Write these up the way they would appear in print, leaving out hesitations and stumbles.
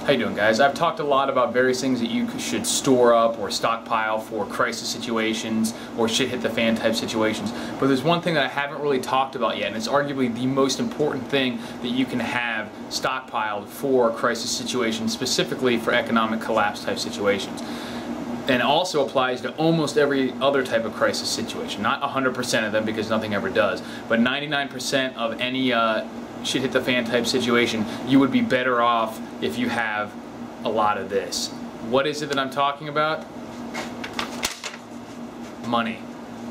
How you doing, guys? I've talked a lot about various things that you should store up or stockpile for crisis situations or shit hit the fan type situations. But there's one thing that I haven't really talked about yet, and it's arguably the most important thing that you can have stockpiled for crisis situations, specifically for economic collapse type situations. And it also applies to almost every other type of crisis situation. Not 100% of them, because nothing ever does, but 99% of any shit hit the fan type situation, you would be better off if you have a lot of this. What is it that I'm talking about? Money.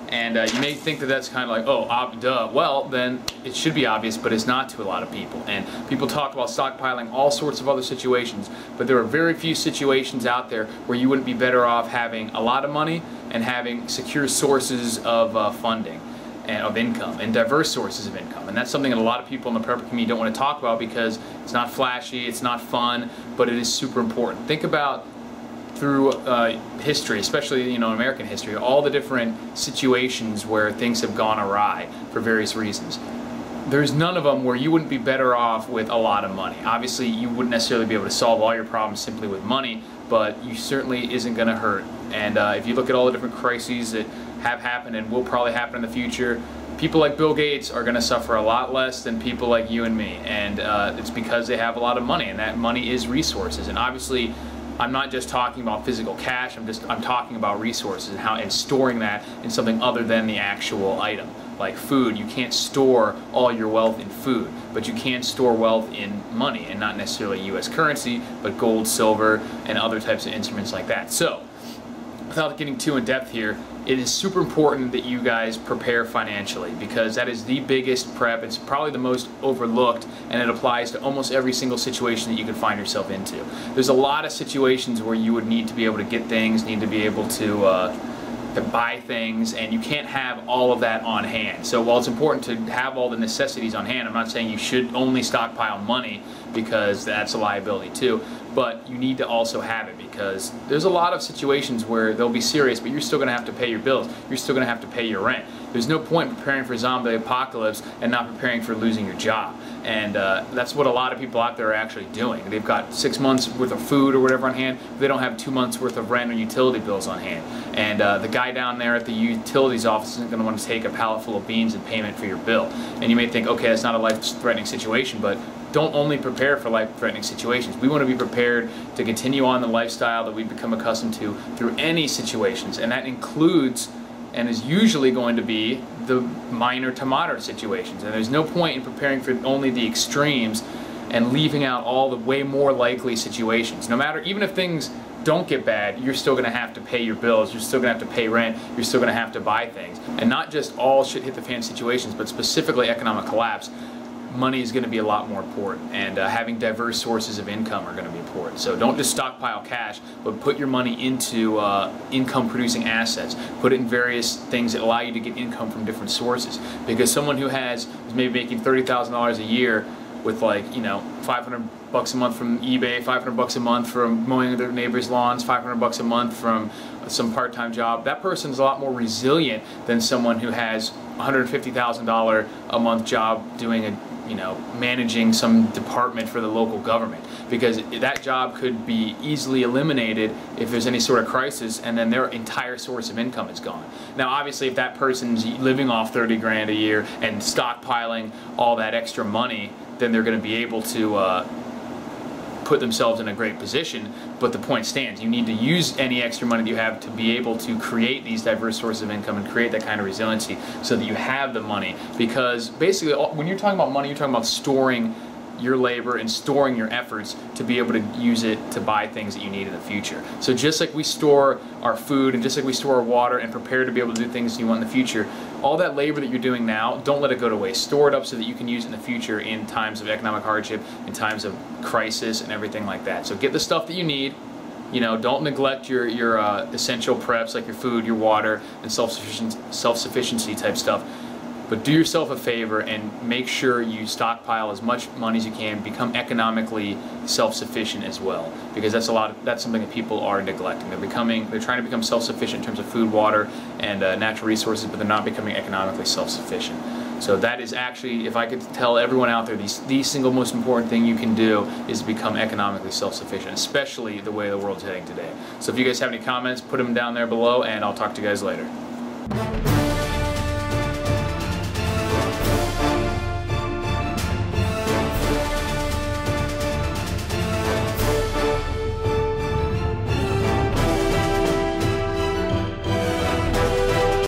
And you may think that that's kind of like, oh, duh. Well, then it should be obvious, but it's not to a lot of people. And people talk about stockpiling all sorts of other situations, but there are very few situations out there where you wouldn't be better off having a lot of money and having secure sources of funding and of income, and diverse sources of income. And that's something that a lot of people in the prepper community don't want to talk about because it's not flashy, it's not fun, but it is super important. Think about through history, especially American history, all the different situations where things have gone awry for various reasons. There's none of them where you wouldn't be better off with a lot of money. Obviously, you wouldn't necessarily be able to solve all your problems simply with money, but you certainly isn't going to hurt. And if you look at all the different crises that have happened and will probably happen in the future, people like Bill Gates are going to suffer a lot less than people like you and me. And it's because they have a lot of money, and that money is resources. And obviously, I'm not just talking about physical cash, I'm talking about resources and storing that in something other than the actual item. Like food, you can't store all your wealth in food, but you can store wealth in money, and not necessarily US currency, but gold, silver, and other types of instruments like that. So, without getting too in depth here, it is super important that you guys prepare financially, because that is the biggest prep. It's probably the most overlooked, and it applies to almost every single situation that you can find yourself into. There's a lot of situations where you would need to be able to get things, need to be able to buy things, and you can't have all of that on hand. So while it's important to have all the necessities on hand, I'm not saying you should only stockpile money, because that's a liability too, but you need to also have it, because there's a lot of situations where they'll be serious, but you're still going to have to pay your bills. You're still going to have to pay your rent. There's no point preparing for zombie apocalypse and not preparing for losing your job. And that's what a lot of people out there are actually doing. They've got 6 months worth of food or whatever on hand, but they don't have 2 months worth of rent or utility bills on hand. And the guy down there at the utilities office isn't going to want to take a pallet full of beans in payment for your bill. And you may think, okay, that's not a life-threatening situation, but don't only prepare for life-threatening situations. We want to be prepared to continue on the lifestyle that we've become accustomed to through any situations, and that includes and is usually going to be the minor to moderate situations. And there's no point in preparing for only the extremes and leaving out all the way more likely situations. No matter, even if things don't get bad, you're still going to have to pay your bills, you're still going to have to pay rent, you're still going to have to buy things. And not just all shit hit the fan situations, but specifically economic collapse. Money is going to be a lot more important, and having diverse sources of income are going to be important. So don't just stockpile cash, but put your money into income producing assets. Put it in various things that allow you to get income from different sources, because someone who is maybe making $30,000 a year with, like, $500 a month from eBay, $500 a month from mowing their neighbors' lawns, $500 a month from some part-time job, that person is a lot more resilient than someone who has $150,000 a month job doing managing some department for the local government, because that job could be easily eliminated if there's any sort of crisis, and then their entire source of income is gone. Now, obviously, if that person's living off 30 grand a year and stockpiling all that extra money, then they're going to be able to put themselves in a great position. But the point stands, you need to use any extra money that you have to be able to create these diverse sources of income and create that kind of resiliency, so that you have the money. Because basically, when you're talking about money, you're talking about storing your labor and storing your efforts to be able to use it to buy things that you need in the future. So just like we store our food, and just like we store our water and prepare to be able to do things you want in the future, all that labor that you're doing now, don't let it go to waste. Store it up so that you can use it in the future in times of economic hardship, in times of crisis, and everything like that. So get the stuff that you need. Don't neglect your essential preps like your food, your water, and self-sufficiency type stuff. But do yourself a favor and make sure you stockpile as much money as you can. Become economically self-sufficient as well, because that's something that people are neglecting. They're trying to become self-sufficient in terms of food, water, and natural resources, but they're not becoming economically self-sufficient. So that is actually, if I could tell everyone out there, the single most important thing you can do is to become economically self-sufficient, especially the way the world's heading today. So if you guys have any comments, put them down there below, and I'll talk to you guys later.